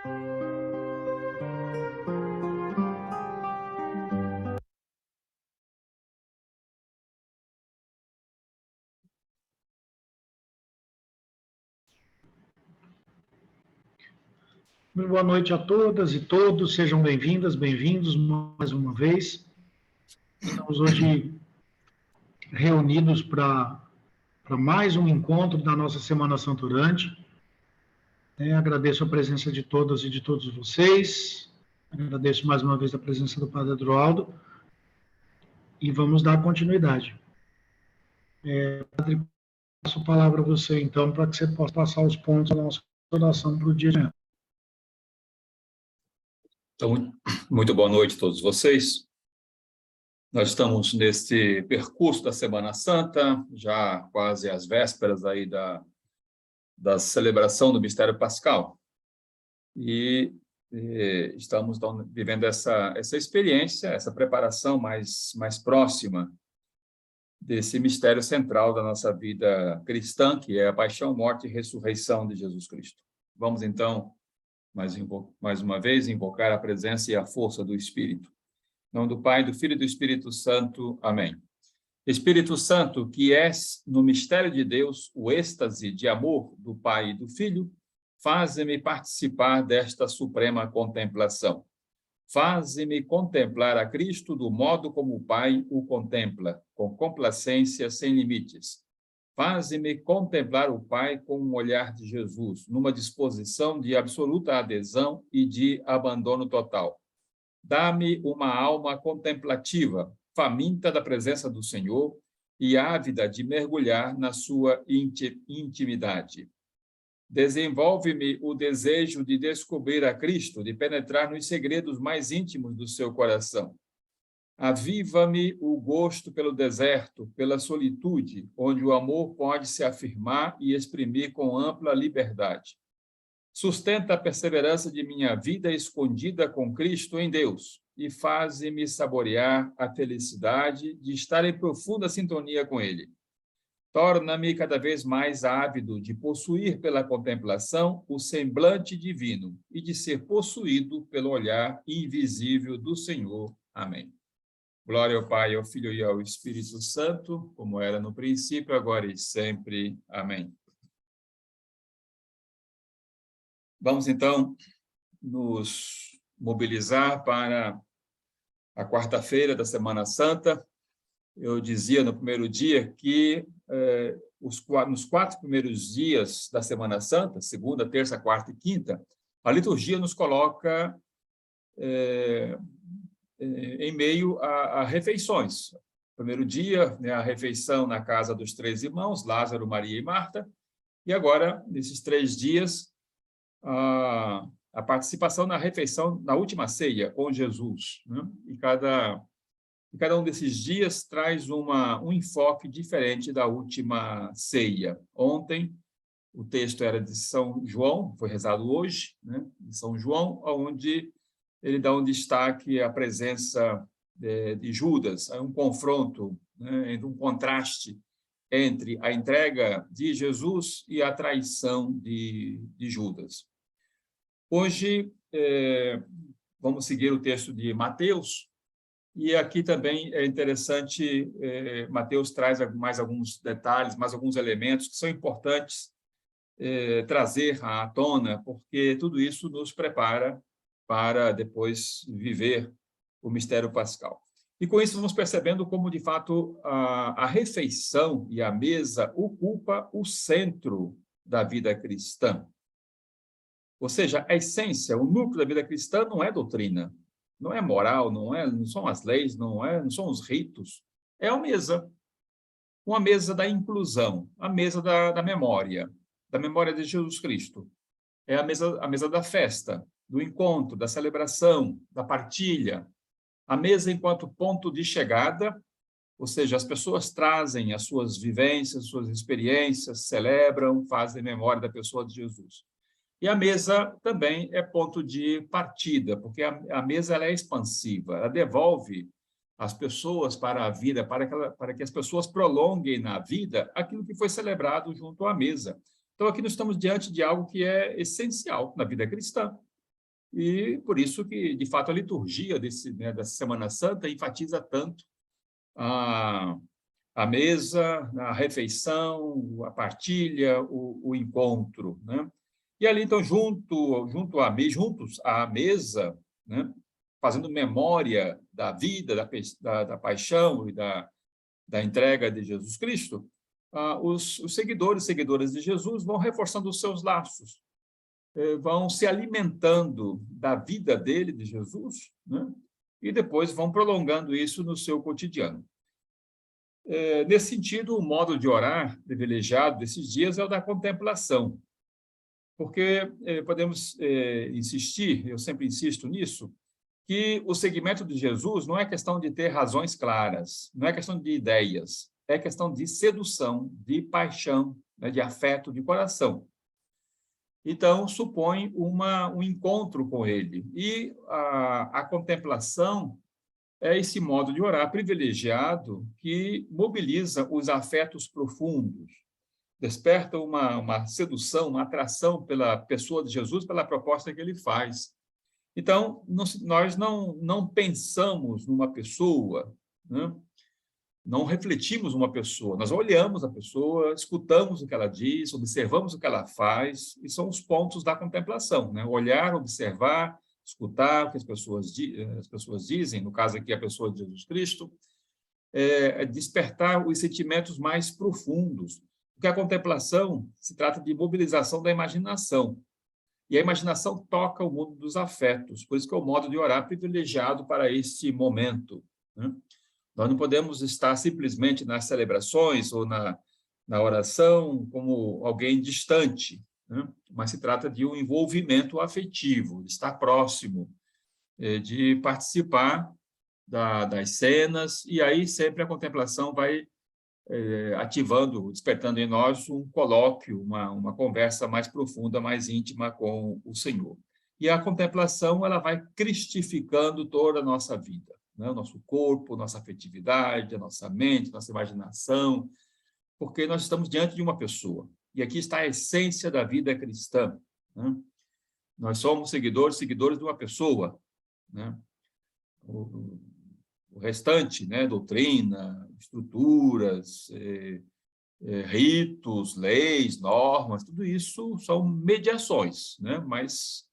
Boa noite a todas e todos, sejam bem-vindas, bem-vindos mais uma vez. Estamos hoje reunidos para mais um encontro da nossa Semana Santa Orante. Agradeço a presença de todas e de todos vocês, agradeço mais uma vez a presença do Padre Adroaldo e vamos dar continuidade. Padre, passo a palavra a você, então, para que você possa passar os pontos da nossa oração para o dia de amanhã. Então, muito boa noite a todos vocês. Nós estamos neste percurso da Semana Santa, já quase às vésperas aí da celebração do Mistério Pascal. E estamos então, vivendo essa experiência, essa preparação mais próxima desse mistério central da nossa vida cristã, que é a paixão, morte e ressurreição de Jesus Cristo. Vamos, então, mais uma vez, invocar a presença e a força do Espírito. Em nome do Pai, do Filho e do Espírito Santo. Amém. Espírito Santo, que és no mistério de Deus o êxtase de amor do Pai e do Filho, faze-me participar desta suprema contemplação. Faze-me contemplar a Cristo do modo como o Pai o contempla, com complacência sem limites. Faze-me contemplar o Pai com um olhar de Jesus, numa disposição de absoluta adesão e de abandono total. Dá-me uma alma contemplativa, faminta da presença do Senhor e ávida de mergulhar na sua intimidade. Desenvolve-me o desejo de descobrir a Cristo, de penetrar nos segredos mais íntimos do seu coração. Aviva-me o gosto pelo deserto, pela solitude, onde o amor pode se afirmar e exprimir com ampla liberdade. Sustenta a perseverança de minha vida escondida com Cristo em Deus e faze-me saborear a felicidade de estar em profunda sintonia com Ele. Torna-me cada vez mais ávido de possuir pela contemplação o semblante divino e de ser possuído pelo olhar invisível do Senhor. Amém. Glória ao Pai, ao Filho e ao Espírito Santo, como era no princípio, agora e sempre. Amém. Vamos, então, nos mobilizar para a quarta-feira da Semana Santa. Eu dizia no primeiro dia que nos 4 primeiros dias da Semana Santa, segunda, terça, quarta e quinta, a liturgia nos coloca em meio a refeições. Primeiro dia, né, a refeição na casa dos 3 irmãos, Lázaro, Maria e Marta, e agora, nesses 3 dias, a participação na refeição, na última ceia com Jesus, né? E cada um desses dias traz um enfoque diferente da última ceia. Ontem, o texto era de São João, foi rezado hoje, né? De São João, onde ele dá um destaque à presença de Judas, a um confronto, né, um contraste entre a entrega de Jesus e a traição de Judas. Hoje, vamos seguir o texto de Mateus, e aqui também é interessante, Mateus traz mais alguns detalhes, mais alguns elementos que são importantes trazer à tona, porque tudo isso nos prepara para depois viver o mistério pascal. E com isso vamos percebendo como, de fato, a refeição e a mesa ocupa o centro da vida cristã. Ou seja, a essência, o núcleo da vida cristã não é doutrina, não é moral, não são as leis, não são os ritos, é a mesa. Uma mesa da inclusão, a mesa da memória de Jesus Cristo. É a mesa da festa, do encontro, da celebração, da partilha. A mesa enquanto ponto de chegada, ou seja, as pessoas trazem as suas vivências, suas experiências, celebram, fazem memória da pessoa de Jesus. E a mesa também é ponto de partida, porque a mesa ela é expansiva, ela devolve as pessoas para a vida, para que as pessoas prolonguem na vida aquilo que foi celebrado junto à mesa. Então, aqui nós estamos diante de algo que é essencial na vida cristã. E por isso que, de fato, a liturgia dessa Semana Santa enfatiza tanto a, a mesa, a refeição, a partilha, o encontro, né? E ali, então, juntos à mesa, né? Fazendo memória da vida, da paixão e da entrega de Jesus Cristo, os seguidoras de Jesus vão reforçando os seus laços, vão se alimentando da vida dele, de Jesus, né? E depois vão prolongando isso no seu cotidiano. Nesse sentido, o modo de orar privilegiado desses dias é o da contemplação, porque podemos insistir, eu sempre insisto nisso, que o seguimento de Jesus não é questão de ter razões claras, não é questão de ideias, é questão de sedução, de paixão, né, de afeto, de coração. Então, supõe um encontro com ele. E a contemplação é esse modo de orar privilegiado que mobiliza os afetos profundos, desperta uma sedução, uma atração pela pessoa de Jesus, pela proposta que ele faz. Então, nós não pensamos numa pessoa, né? Não refletimos uma pessoa, nós olhamos a pessoa, escutamos o que ela diz, observamos o que ela faz, e são os pontos da contemplação, né? Olhar, observar, escutar o que as pessoas dizem, no caso aqui a pessoa de Jesus Cristo, despertar os sentimentos mais profundos, porque a contemplação se trata de mobilização da imaginação, e a imaginação toca o mundo dos afetos, por isso que é o modo de orar privilegiado para este momento, né? Nós não podemos estar simplesmente nas celebrações ou na oração como alguém distante, né? Mas se trata de um envolvimento afetivo, de estar próximo, de participar das cenas, e aí sempre a contemplação vai ativando, despertando em nós um colóquio, uma conversa mais profunda, mais íntima com o Senhor. E a contemplação ela vai cristificando toda a nossa vida, né? O nosso corpo, nossa afetividade, a nossa mente, nossa imaginação, porque nós estamos diante de uma pessoa. E aqui está a essência da vida cristã, né? Nós somos seguidores de uma pessoa, né? O restante, né? Doutrina, estruturas, ritos, leis, normas, tudo isso são mediações, né? Mas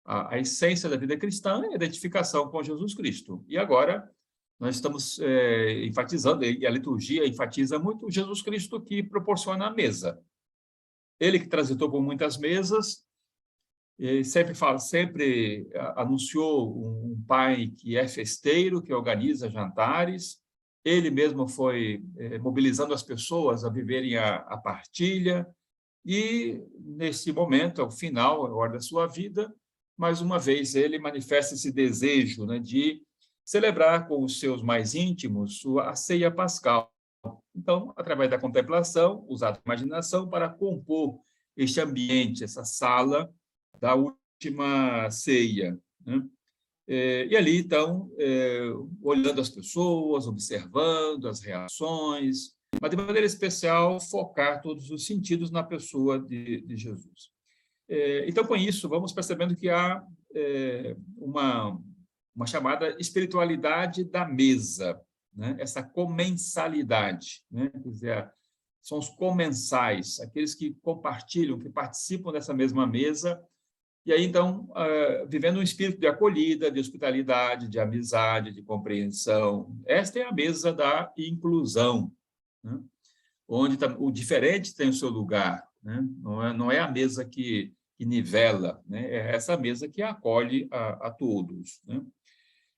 a essência da vida cristã é a identificação com Jesus Cristo. E agora nós estamos enfatizando, e a liturgia enfatiza muito Jesus Cristo que proporciona a mesa. Ele que transitou por muitas mesas, sempre anunciou um pai que é festeiro, que organiza jantares. Ele mesmo foi mobilizando as pessoas a viverem a partilha. E, nesse momento, ao final, a hora da sua vida, mais uma vez, ele manifesta esse desejo, né, de celebrar com os seus mais íntimos a ceia pascal. Então, através da contemplação, usar a imaginação para compor este ambiente, essa sala da última ceia, né? E ali, então, olhando as pessoas, observando as reações, mas de maneira especial focar todos os sentidos na pessoa de Jesus. Então, com isso, vamos percebendo que há uma chamada espiritualidade da mesa, né? Essa comensalidade, né? Quer dizer, são os comensais, aqueles que compartilham, que participam dessa mesma mesa, e aí, então, vivendo um espírito de acolhida, de hospitalidade, de amizade, de compreensão. Esta é a mesa da inclusão, né? Onde o diferente tem o seu lugar, né? Não é a mesa que nivela, né? É essa mesa que acolhe a todos, né?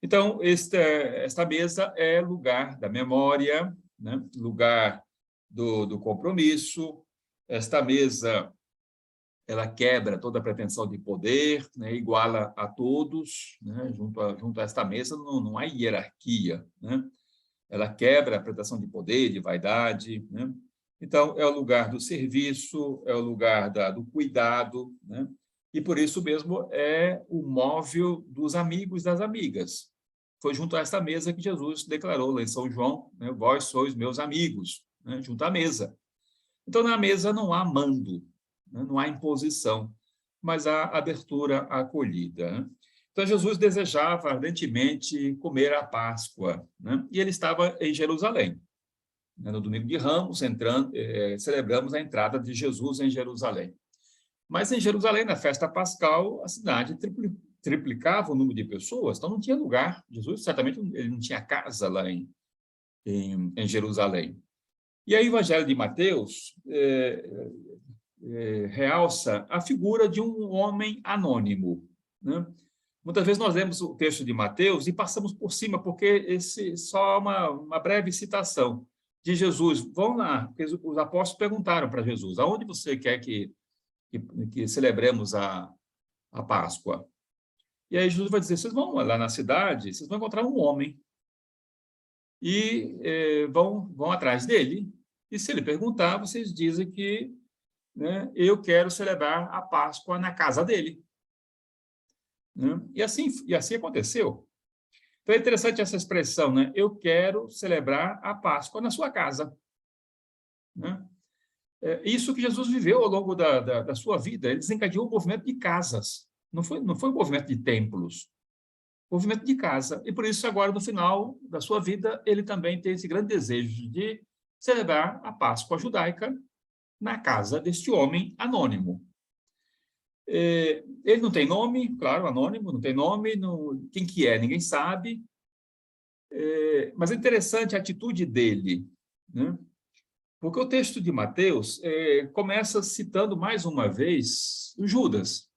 Então, esta mesa é lugar da memória, né? Lugar do compromisso. Esta mesa ela quebra toda a pretensão de poder, né? Iguala a todos, né? Junto a esta mesa não há hierarquia, né? Ela quebra a pretensão de poder, de vaidade, né? Então, é o lugar do serviço, é o lugar do cuidado, né? E, por isso mesmo, é o móvel dos amigos e das amigas. Foi junto a esta mesa que Jesus declarou lá em São João, né? Vós sois meus amigos, né? Junto à mesa. Então, na mesa não há mando, né? Não há imposição, mas há abertura, há acolhida, né? Então, Jesus desejava ardentemente comer a Páscoa, né? E ele estava em Jerusalém. No domingo de Ramos, celebramos a entrada de Jesus em Jerusalém. Mas em Jerusalém, na festa pascal, a cidade triplicava o número de pessoas, então não tinha lugar. Jesus, certamente, ele não tinha casa lá em Jerusalém. E aí o Evangelho de Mateus realça a figura de um homem anônimo, né? Muitas vezes nós lemos o texto de Mateus e passamos por cima, porque esse só uma breve citação de Jesus. Vão lá, porque os apóstolos perguntaram para Jesus, aonde você quer que celebremos a Páscoa? E aí Jesus vai dizer, vocês vão lá na cidade, vocês vão encontrar um homem e vão atrás dele, e se ele perguntar, vocês dizem que, né, eu quero celebrar a Páscoa na casa dele. Né? E assim aconteceu. Então é interessante essa expressão, né? Eu quero celebrar a Páscoa na sua casa. Né? Isso que Jesus viveu ao longo da sua vida. Ele desencadeou um movimento de casas. Não foi um movimento de templos. Movimento de casa. E por isso, agora, no final da sua vida, ele também tem esse grande desejo de celebrar a Páscoa judaica na casa deste homem anônimo. Ele não tem nome, claro, anônimo, não tem nome, quem que é, ninguém sabe, mas é interessante a atitude dele, né? Porque o texto de Mateus começa citando mais uma vez o Judas.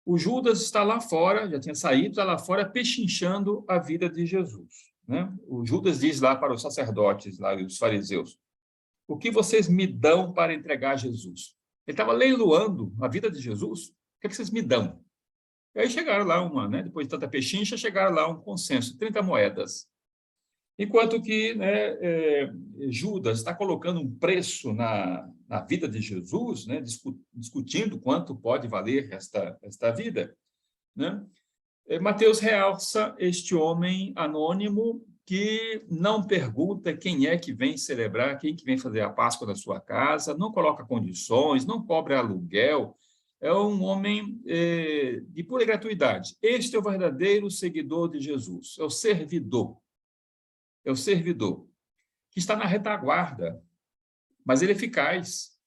O Judas está lá fora, já tinha saído, está lá fora pechinchando a vida de Jesus, né? O Judas diz lá para os sacerdotes, lá, os fariseus, o que vocês me dão para entregar Jesus? Ele estava leiloando a vida de Jesus. O que vocês me dão? E aí chegaram lá depois de tanta pechincha, chegaram lá a um consenso, 30 moedas. Enquanto que, né, Judas está colocando um preço na vida de Jesus, né, discutindo quanto pode valer esta vida, né? Mateus realça este homem anônimo que não pergunta quem é que vem celebrar, quem que vem fazer a Páscoa na sua casa, não coloca condições, não cobra aluguel, é um homem de pura gratuidade. Este é o verdadeiro seguidor de Jesus, é o servidor, que está na retaguarda, mas ele é eficaz.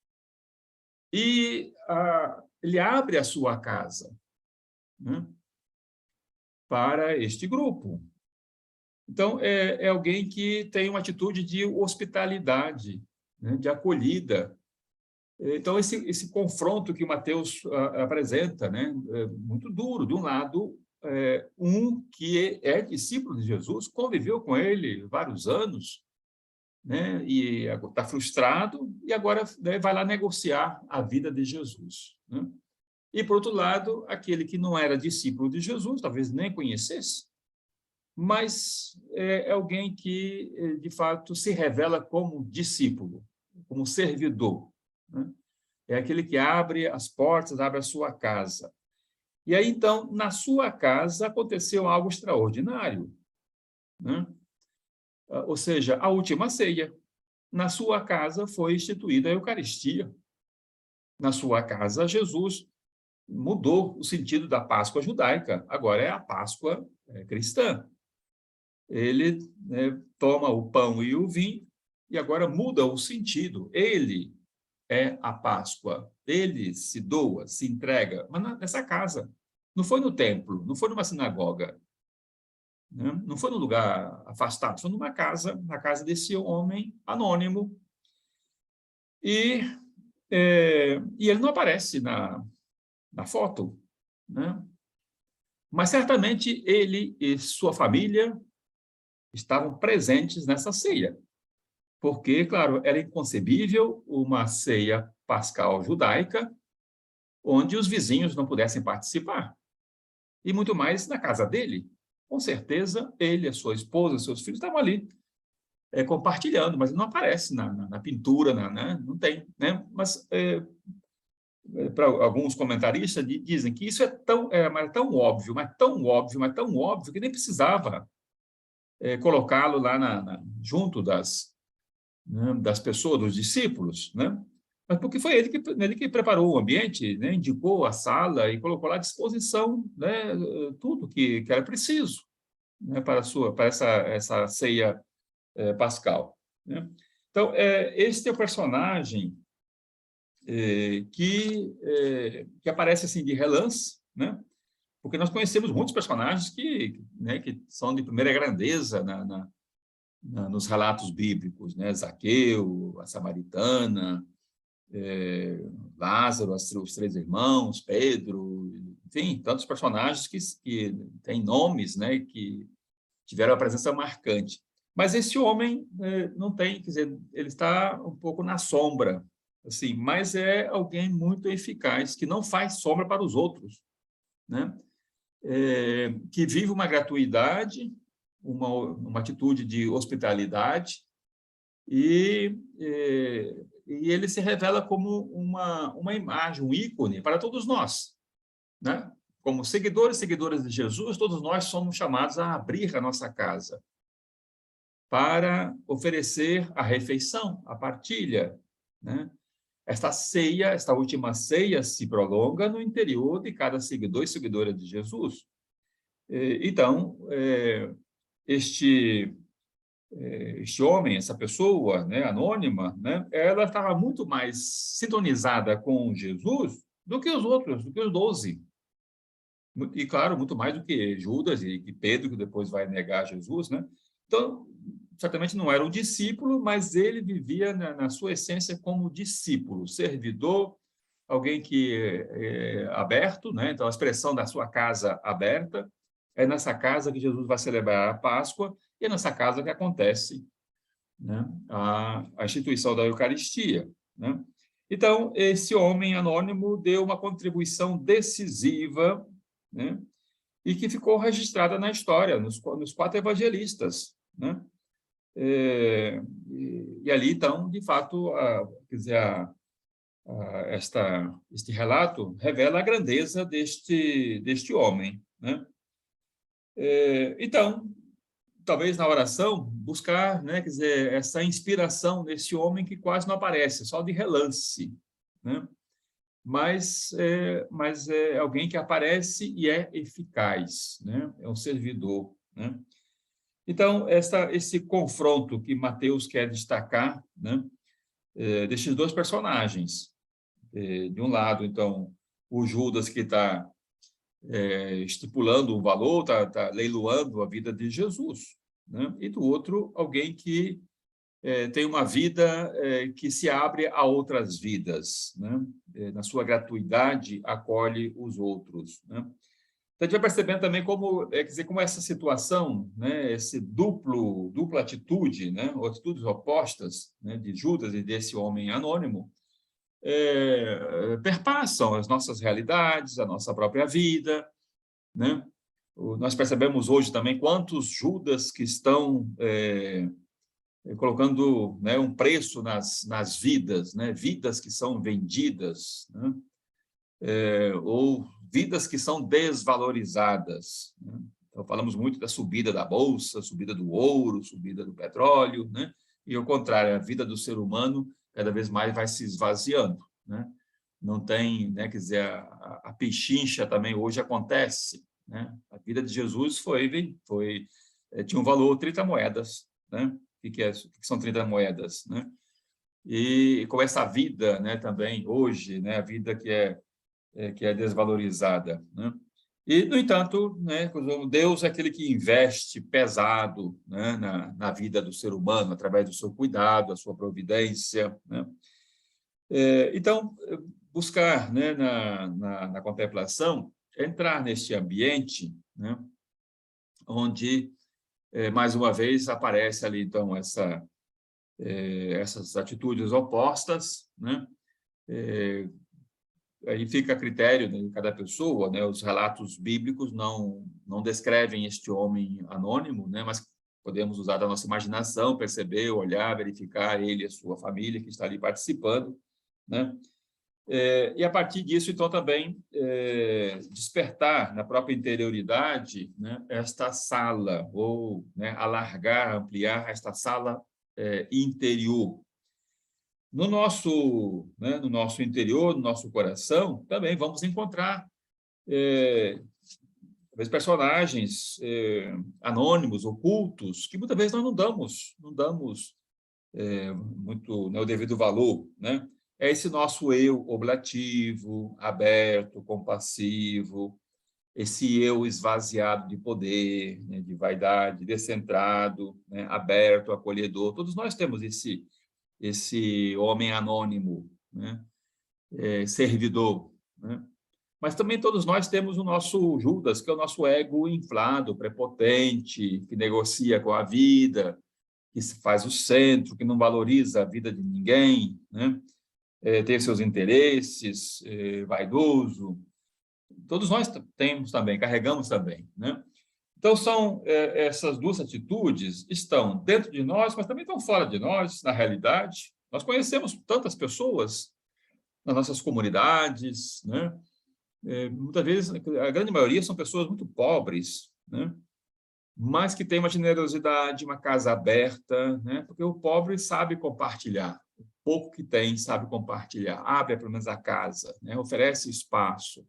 E ele abre a sua casa, né, para este grupo. Então, é alguém que tem uma atitude de hospitalidade, né, de acolhida. Então, esse confronto que Mateus apresenta, né, é muito duro. De um lado, um que é discípulo de Jesus, conviveu com ele vários anos, né, e está frustrado, e agora, né, vai lá negociar a vida de Jesus. Né? E, por outro lado, aquele que não era discípulo de Jesus, talvez nem conhecesse, mas é alguém que, de fato, se revela como discípulo, como servidor, né? É aquele que abre as portas, abre a sua casa. E aí, então, na sua casa aconteceu algo extraordinário, né? Ou seja, a última ceia. Na sua casa foi instituída a Eucaristia. Na sua casa, Jesus mudou o sentido da Páscoa judaica, agora é a Páscoa cristã. Ele, né, toma o pão e o vinho e agora muda o sentido. Ele é a Páscoa. Ele se doa, se entrega, mas nessa casa. Não foi no templo, não foi numa sinagoga, né? Não foi num lugar afastado, foi numa casa, na casa desse homem anônimo. E ele não aparece na foto, né? Mas certamente ele e sua família estavam presentes nessa ceia, porque, claro, era inconcebível uma ceia pascal judaica onde os vizinhos não pudessem participar, e muito mais na casa dele. Com certeza, ele, a sua esposa, seus filhos estavam ali compartilhando, mas não aparece na pintura, né? Não tem, né? Mas para alguns comentaristas dizem que isso é tão óbvio, mas tão óbvio, mas tão óbvio que nem precisava colocá-lo lá junto das pessoas, dos discípulos, né? mas porque foi ele que preparou o ambiente, né? Indicou a sala e colocou lá à disposição, né? Tudo que era preciso, né? Para essa ceia pascal, né? Então, este é o personagem que aparece assim de relance, né? Porque nós conhecemos muitos personagens né, que são de primeira grandeza nos relatos bíblicos, né? Zaqueu, a samaritana, Lázaro, os três irmãos, Pedro, enfim, tantos personagens que têm nomes, né? Que tiveram a presença marcante. Mas esse homem não tem, quer dizer, ele está um pouco na sombra, assim, mas é alguém muito eficaz, que não faz sombra para os outros, né? Que vive uma gratuidade, uma atitude de hospitalidade, e ele se revela como uma imagem, um ícone para todos nós, né? Como seguidores e seguidoras de Jesus, todos nós somos chamados a abrir a nossa casa para oferecer a refeição, a partilha, né? Esta ceia, esta última ceia se prolonga no interior de cada seguidor e seguidora de Jesus. Então, este homem, essa pessoa, né, anônima, né, ela estava muito mais sintonizada com Jesus do que os outros, do que os 12. E, claro, muito mais do que Judas e Pedro, que depois vai negar Jesus, né? Então, certamente não era um discípulo, mas ele vivia na sua essência como discípulo, servidor, alguém que é aberto, né? Então, a expressão da sua casa aberta, é nessa casa que Jesus vai celebrar a Páscoa e é nessa casa que acontece, né, a instituição da Eucaristia, né? Então, esse homem anônimo deu uma contribuição decisiva, né, e que ficou registrada na história, nos 4 evangelistas, né? E ali, então, de fato, quer dizer, este relato revela a grandeza deste homem, né? Então, talvez na oração, buscar, né, quer dizer, essa inspiração nesse homem que quase não aparece, só de relance, né? Mas é alguém que aparece e é eficaz, né? É um servidor, né? Então, esse confronto que Mateus quer destacar, né, destes 2 personagens. De um lado, então, o Judas que está estipulando o valor, está leiloando a vida de Jesus, né? E do outro, alguém que tem uma vida que se abre a outras vidas, né? Na sua gratuidade, acolhe os outros, né? Então, a gente vai percebendo também como, quer dizer, como essa situação, né, esse dupla atitude, né, ou atitudes opostas, né, de Judas e desse homem anônimo, perpassam as nossas realidades, a nossa própria vida, né? Nós percebemos hoje também quantos Judas que estão colocando, né, um preço nas vidas, né, vidas que são vendidas, né, ou vidas que são desvalorizadas, né? Então, falamos muito da subida da bolsa, subida do ouro, subida do petróleo, né? E, ao contrário, a vida do ser humano cada vez mais vai se esvaziando, né? Não tem, né, quer dizer, a pechincha também hoje acontece, né? A vida de Jesus tinha um valor 30 moedas, né? O que são 30 moedas, né? E com essa vida, né, também hoje, né, a vida que é desvalorizada, né? E, no entanto, né, Deus é aquele que investe pesado, né, na vida do ser humano, através do seu cuidado, a sua providência, né? Então, buscar, né, na contemplação, entrar neste ambiente, né, onde, mais uma vez, aparece ali, então, essas atitudes opostas, né? Aí fica a critério de cada pessoa, né? Os relatos bíblicos não descrevem este homem anônimo, né? Mas podemos usar da nossa imaginação, perceber, olhar, verificar ele e a sua família que está ali participando, né? E a partir disso, então, também despertar na própria interioridade, né, esta sala, ou, né, alargar, ampliar esta sala interior. no nosso interior, no nosso coração, também vamos encontrar talvez personagens anônimos, ocultos, que muitas vezes nós não damos muito, né, o devido valor, né? É esse nosso eu oblativo, aberto, compassivo, esse eu esvaziado de poder, né, de vaidade, descentrado, né, aberto, acolhedor. Todos nós temos esse homem anônimo, né, servidor, né? Mas também todos nós temos o nosso Judas, que é o nosso ego inflado, prepotente, que negocia com a vida, que se faz o centro, que não valoriza a vida de ninguém, né? Tem seus interesses, vaidoso. Todos nós temos também, carregamos também, né? Então, essas duas atitudes estão dentro de nós, mas também estão fora de nós, na realidade. Nós conhecemos tantas pessoas nas nossas comunidades, né? Muitas vezes, a grande maioria são pessoas muito pobres, né? Mas que têm uma generosidade, uma casa aberta, né? Porque o pobre sabe compartilhar. O pouco que tem sabe compartilhar. Abre, pelo menos, a casa, né? Oferece espaço.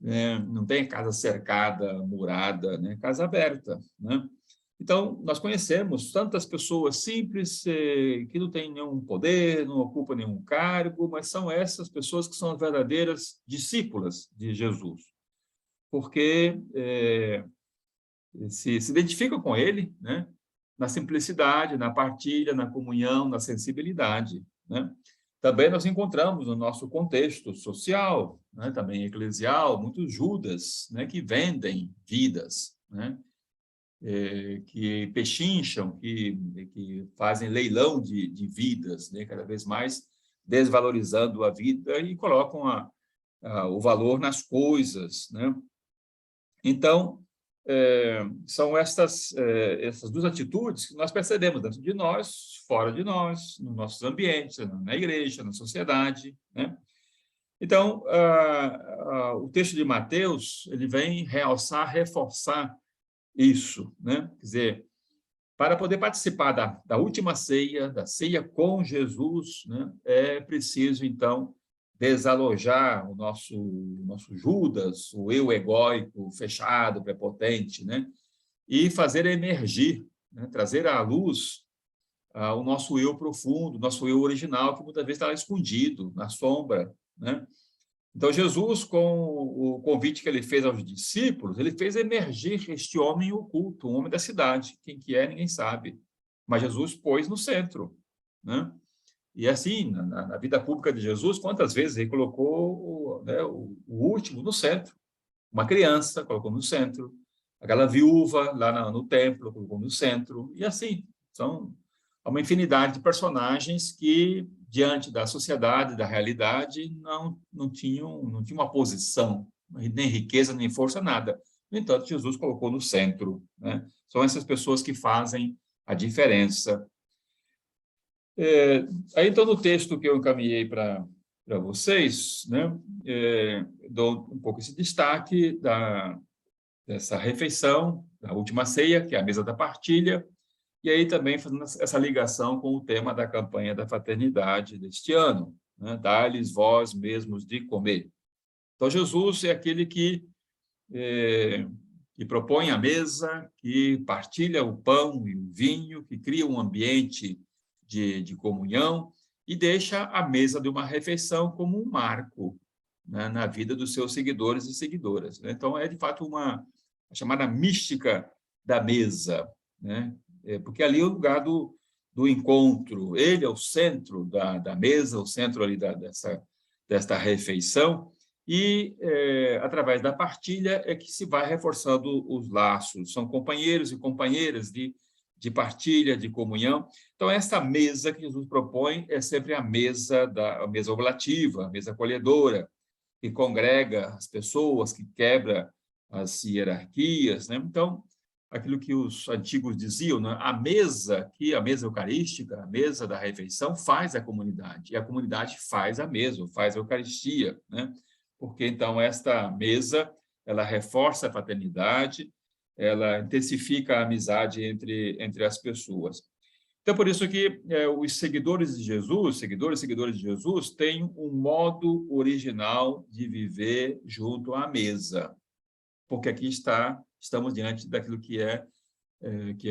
Não tem casa cercada, murada, né? Casa aberta, né? Então, nós conhecemos tantas pessoas simples que não têm nenhum poder, não ocupam nenhum cargo, mas são essas pessoas que são as verdadeiras discípulas de Jesus, porque se identificam com ele, né? Na simplicidade, na partilha, na comunhão, na sensibilidade, né? Também nós encontramos no nosso contexto social, né, também eclesial, muitos Judas, né, que vendem vidas, né, que pechincham, que fazem leilão de vidas, né, cada vez mais desvalorizando a vida e colocam o valor nas coisas, né? Então, são essas duas atitudes que nós percebemos dentro de nós, fora de nós, nos nossos ambientes, na igreja, na sociedade, né? Então, o texto de Mateus, ele vem realçar, reforçar isso, né? Quer dizer, para poder participar da última ceia, da ceia com Jesus, né, é preciso, então, desalojar o nosso Judas, o eu egóico, fechado, prepotente, né, e fazer emergir, né, trazer à luz o nosso eu profundo, o nosso eu original, que muitas vezes está escondido, na sombra, né? Então, Jesus, com o convite que ele fez aos discípulos, ele fez emergir este homem oculto, um homem da cidade. Quem que é, ninguém sabe. Mas Jesus pôs no centro, né? E assim, na vida pública de Jesus, quantas vezes ele colocou o último no centro? Uma criança colocou no centro, aquela viúva lá no templo colocou no centro, e assim, são uma infinidade de personagens que, diante da sociedade, da realidade, não tinham uma posição, nem riqueza, nem força, nada. No entanto, Jesus colocou no centro, né? São essas pessoas que fazem a diferença. Aí, então, no texto que eu encaminhei para vocês, né, dou um pouco esse destaque dessa refeição, da última ceia, que é a mesa da partilha, e aí também fazendo essa ligação com o tema da campanha da fraternidade deste ano, né? Dá-lhes vós mesmos de comer. Então, Jesus é aquele que propõe a mesa, que partilha o pão e o vinho, que cria um ambiente de comunhão e deixa a mesa de uma refeição como um marco, né, na vida dos seus seguidores e seguidoras, né? Então, é, de fato, a chamada mística da mesa, né? Porque ali é o lugar do encontro, ele é o centro da mesa, o centro ali desta refeição, e, através da partilha, é que se vai reforçando os laços. São companheiros e companheiras de partilha, de comunhão. Então, essa mesa que Jesus propõe é sempre a mesa oblativa, a mesa acolhedora, que congrega as pessoas, que quebra as hierarquias, né? Então, aquilo que os antigos diziam, né? A mesa eucarística, a mesa da refeição, faz a comunidade, e a comunidade faz a mesa, faz a Eucaristia, né? Porque, então, esta mesa, ela reforça a fraternidade, ela intensifica a amizade entre as pessoas. Então, por isso que os seguidores de Jesus, seguidores de Jesus, têm um modo original de viver junto à mesa, porque aqui estamos diante daquilo que é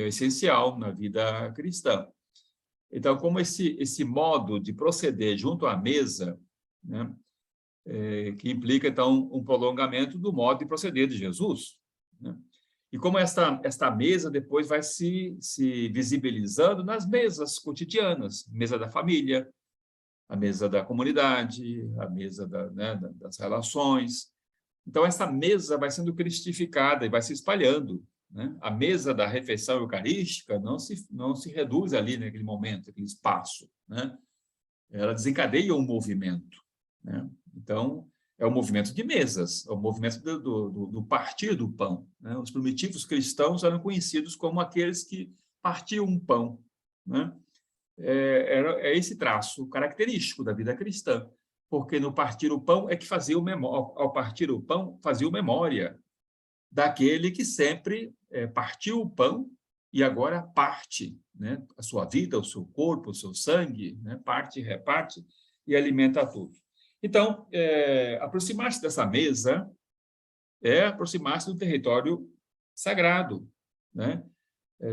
essencial na vida cristã. Então, como esse modo de proceder junto à mesa, né, que implica, então, um prolongamento do modo de proceder de Jesus, né? E como esta mesa depois vai se visibilizando nas mesas cotidianas, mesa da família, a mesa da comunidade, a mesa das relações. Então, essa mesa vai sendo cristificada e vai se espalhando, né? A mesa da refeição eucarística não se reduz ali naquele momento, naquele espaço, né? Ela desencadeia um movimento, né? Então, é o movimento de mesas, é o movimento do partir do pão, né? Os primitivos cristãos eram conhecidos como aqueles que partiam um pão, né? É esse traço característico da vida cristã, porque no partir o pão é que ao partir o pão, fazia memória daquele que sempre partiu o pão e agora parte, né, a sua vida, o seu corpo, o seu sangue, né, parte, reparte e alimenta a todos. Então, aproximar-se dessa mesa é aproximar-se do território sagrado, né?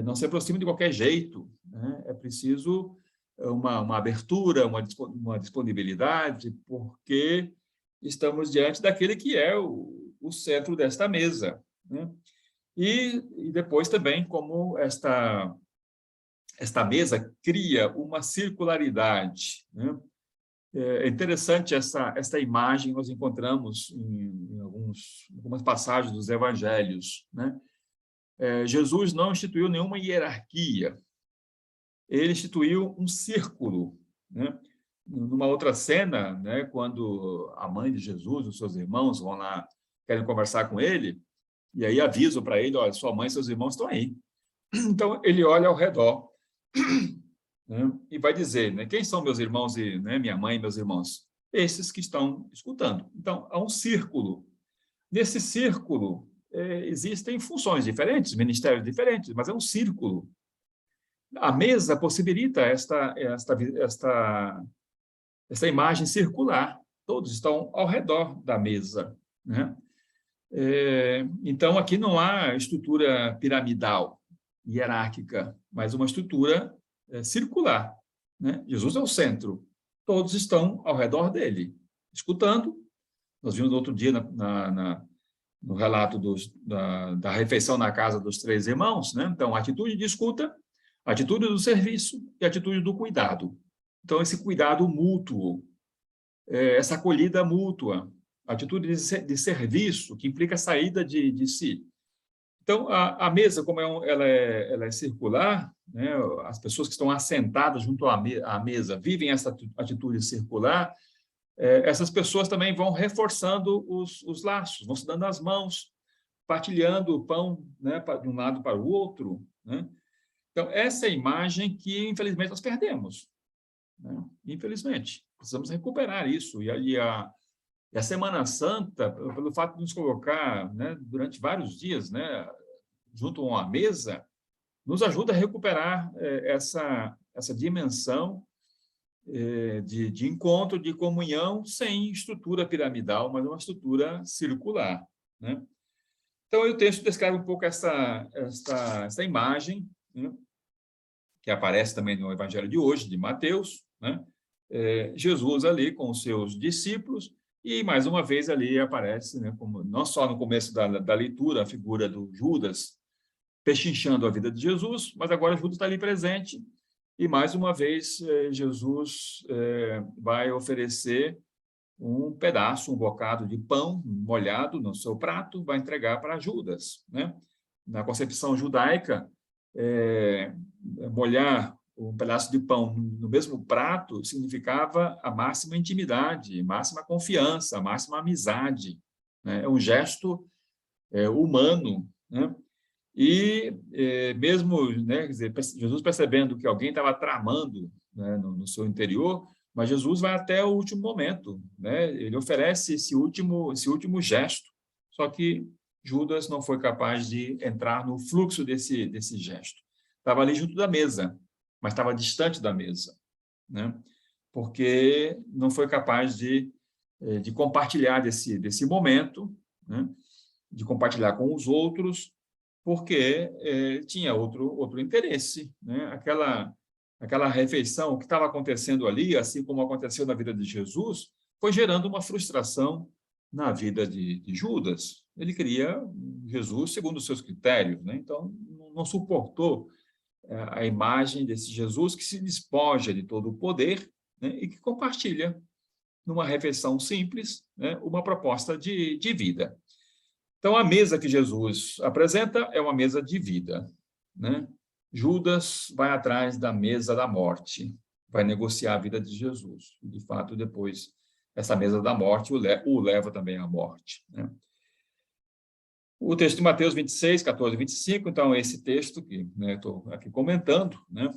Não se aproxima de qualquer jeito, né? É preciso uma abertura, uma disponibilidade, porque estamos diante daquele que é o centro desta mesa, né? E depois também como esta mesa cria uma circularidade, né? É interessante esta imagem, nós encontramos em algumas passagens dos evangelhos, né? Jesus não instituiu nenhuma hierarquia, ele instituiu um círculo, né? Numa outra cena, né, quando a mãe de Jesus, os seus irmãos vão lá, querem conversar com ele, e aí avisam para ele, olha, sua mãe e seus irmãos estão aí. Então, ele olha ao redor, né, e vai dizer, né, quem são meus irmãos e, né, minha mãe e meus irmãos? Esses que estão escutando. Então, há um círculo. Nesse círculo, existem funções diferentes, ministérios diferentes, mas é um círculo. A mesa possibilita esta imagem circular. Todos estão ao redor da mesa, né? Então, aqui não há estrutura piramidal, hierárquica, mas uma estrutura circular, né? Jesus é o centro. Todos estão ao redor dele, escutando. Nós vimos no outro dia, no relato da refeição na casa dos 3 irmãos, né? Então, a atitude de escuta, a atitude do serviço e a atitude do cuidado. Então, esse cuidado mútuo, essa acolhida mútua, a atitude de serviço, que implica a saída de si. Então, a mesa, como ela é circular, né? As pessoas que estão assentadas junto à mesa vivem essa atitude circular, essas pessoas também vão reforçando os laços, vão se dando as mãos, partilhando o pão, né, de um lado para o outro, né? Então, essa é a imagem que, infelizmente, nós perdemos, né? Infelizmente, precisamos recuperar isso. E a Semana Santa, pelo fato de nos colocar, né, durante vários dias, né, junto a uma mesa, nos ajuda a recuperar essa dimensão de encontro, de comunhão, sem estrutura piramidal, mas uma estrutura circular, né? Então, o texto descreve um pouco essa imagem, né, que aparece também no Evangelho de hoje, de Mateus, né? Jesus ali com os seus discípulos, e mais uma vez ali aparece, né, como, não só no começo da leitura, a figura do Judas pechinchando a vida de Jesus, mas agora Judas está ali presente, e mais uma vez Jesus vai oferecer um pedaço, um bocado de pão molhado no seu prato, vai entregar para Judas, né? Na concepção judaica, molhar um pedaço de pão no mesmo prato significava a máxima intimidade, máxima confiança, máxima amizade, né? É um gesto humano, né? E mesmo, né, quer dizer, Jesus percebendo que alguém estava tramando, né, no seu interior, mas Jesus vai até o último momento, né? Ele oferece esse último gesto, só que Judas não foi capaz de entrar no fluxo desse gesto. Estava ali junto da mesa, mas estava distante da mesa, né? Porque não foi capaz de compartilhar desse momento, né? De compartilhar com os outros, porque tinha outro interesse, né? Aquela refeição, o que estava acontecendo ali, assim como aconteceu na vida de Jesus, foi gerando uma frustração na vida de Judas. Ele queria Jesus segundo os seus critérios, né? Então, não suportou a imagem desse Jesus que se despoja de todo o poder, né? E que compartilha, numa refeição simples, né? Uma proposta de vida. Então, a mesa que Jesus apresenta é uma mesa de vida, né? Judas vai atrás da mesa da morte, vai negociar a vida de Jesus. De fato, depois, essa mesa da morte o leva também à morte, né? O texto de Mateus 26, 14 e 25, então, esse texto que, né, estou aqui comentando, né?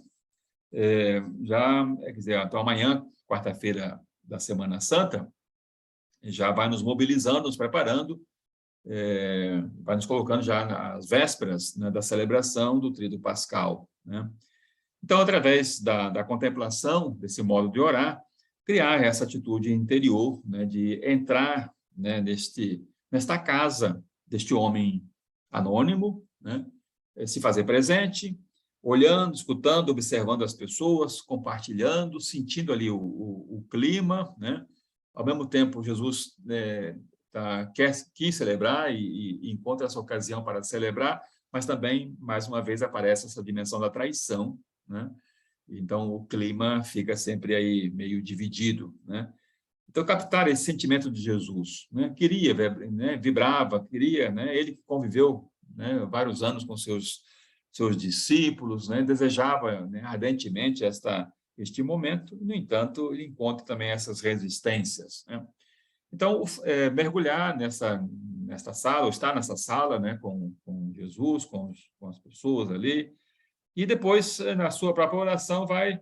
Quer dizer, então, amanhã, quarta-feira da Semana Santa, já vai nos mobilizando, nos preparando, vai nos colocando já nas vésperas, né, da celebração do Tríduo Pascal, né? Então, através da contemplação, desse modo de orar, criar essa atitude interior, né, de entrar, né, nesta casa deste homem anônimo, né, se fazer presente, olhando, escutando, observando as pessoas, compartilhando, sentindo ali o clima, né? Ao mesmo tempo, Jesus quis celebrar e encontra essa ocasião para celebrar, mas também, mais uma vez, aparece essa dimensão da traição, né? Então, o clima fica sempre aí meio dividido, né? Então, captar esse sentimento de Jesus, né? Queria, né? Vibrava, queria, né? Ele conviveu, né, vários anos com seus discípulos, né? Desejava, né, ardentemente este momento. No entanto, ele encontra também essas resistências, né? Então, mergulhar nesta sala, ou estar nessa sala, né, com Jesus, com as pessoas ali, e depois, na sua própria oração, vai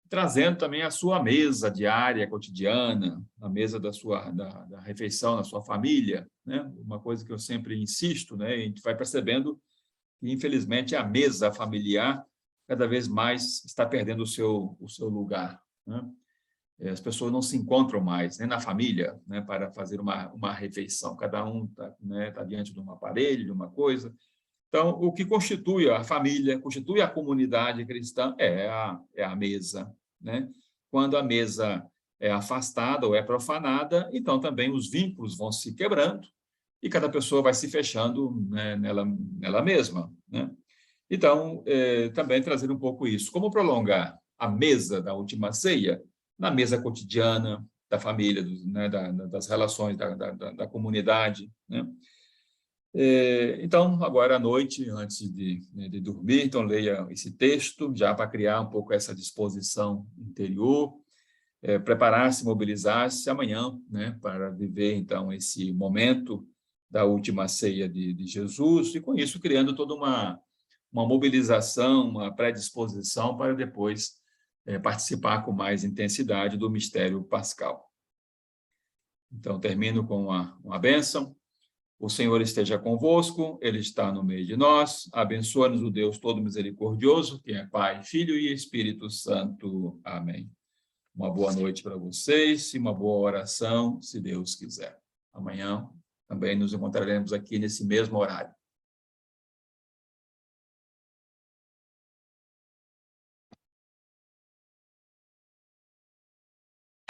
trazendo também a sua mesa diária, cotidiana, a mesa da refeição na sua família, né? Uma coisa que eu sempre insisto, né? A gente vai percebendo que, infelizmente, a mesa familiar cada vez mais está perdendo o seu lugar, né? As pessoas não se encontram mais, nem na família, né, para fazer uma refeição. Cada um está, né, diante de um aparelho, de uma coisa. Então, o que constitui a família, constitui a comunidade cristã é a mesa, né? Quando a mesa é afastada ou é profanada, então também os vínculos vão se quebrando e cada pessoa vai se fechando, né, nela mesma, né? Então, também trazer um pouco isso. Como prolongar a mesa da última ceia na mesa cotidiana da família, né, das relações, da comunidade, né? Então, agora à noite, antes de dormir, então leia esse texto, já para criar um pouco essa disposição interior, preparar-se, mobilizar-se amanhã, né, para viver, então, esse momento da última ceia de Jesus, e com isso criando toda uma mobilização, uma predisposição para depois participar com mais intensidade do mistério pascal. Então, termino com uma bênção. O Senhor esteja convosco, Ele está no meio de nós. Abençoa-nos o Deus todo misericordioso, que é Pai, Filho e Espírito Santo. Amém. Uma boa noite para vocês e uma boa oração, se Deus quiser. Amanhã também nos encontraremos aqui nesse mesmo horário.